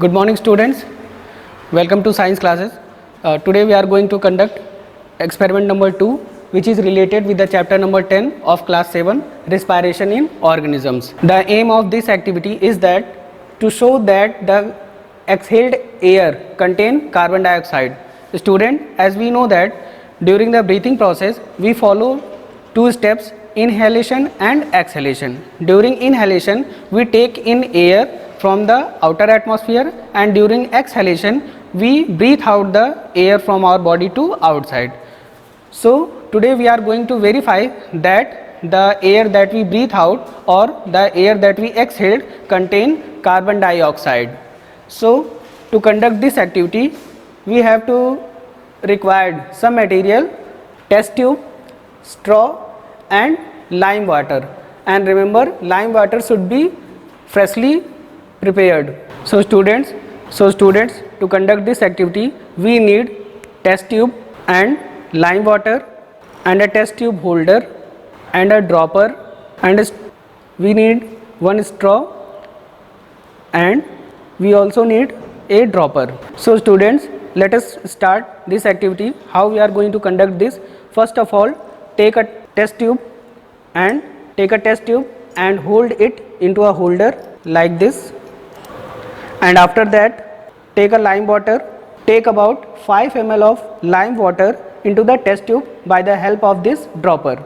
Good morning students, welcome to science classes. Today we are going to conduct experiment number 2 which is related with the chapter number 10 of class 7 respiration in organisms. The aim of this activity is that to show that the exhaled air contain carbon dioxide. Student, as we know that during the breathing process we follow two steps, inhalation and exhalation. During inhalation we take in air from the outer atmosphere and during exhalation we breathe out the air from our body to outside. So today we are going to verify that the air that we breathe out or the air that we exhale contain carbon dioxide. So to conduct this activity we have to required some material, test tube, straw and lime water, and remember lime water should be freshly prepared. So students to conduct this activity we need test tube and lime water and a test tube holder and a dropper, and we need one straw and we also need a dropper. So students, let us start this activity. How we are going to conduct this? First of all, take a test tube and hold it into a holder like this, and after that take a lime water, take about 5 ml of lime water into the test tube by the help of this dropper.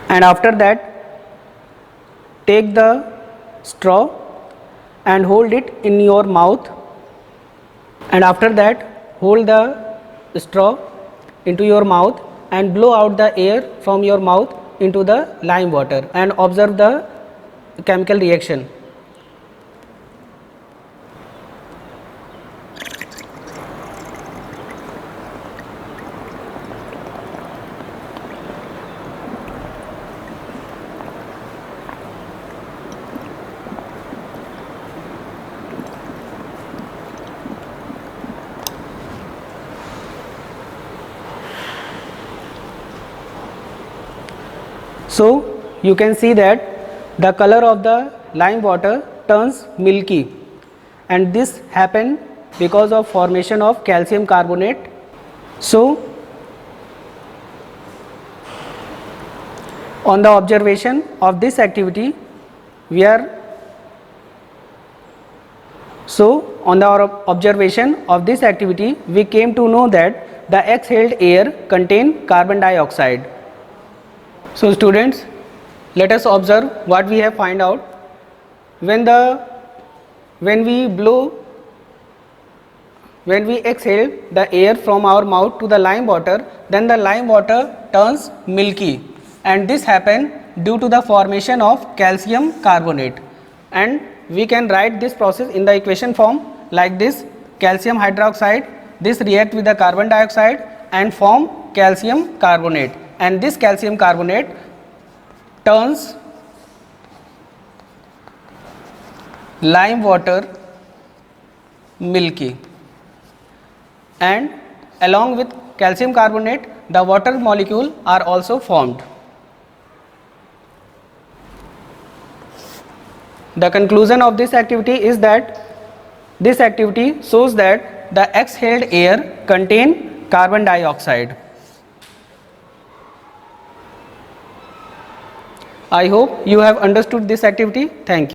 And after that take the straw and hold it in your mouth, and after that hold the straw into your mouth and blow out the air from your mouth into the lime water and observe the chemical reaction. So you can see that the color of the lime water turns milky, and this happened because of formation of calcium carbonate. So on the observation of this activity we came to know that the exhaled air contain carbon dioxide. So students, let us observe what we have find out. When we exhale the air from our mouth to the lime water, then the lime water turns milky, and this happen due to the formation of calcium carbonate. And we can write this process in the equation form like this: calcium hydroxide, this react with the carbon dioxide and form calcium carbonate, and this calcium carbonate turns lime water milky, and along with calcium carbonate the water molecule are also formed. The conclusion of this activity is that this activity shows that the exhaled air contain carbon dioxide. I hope you have understood this activity. Thank you.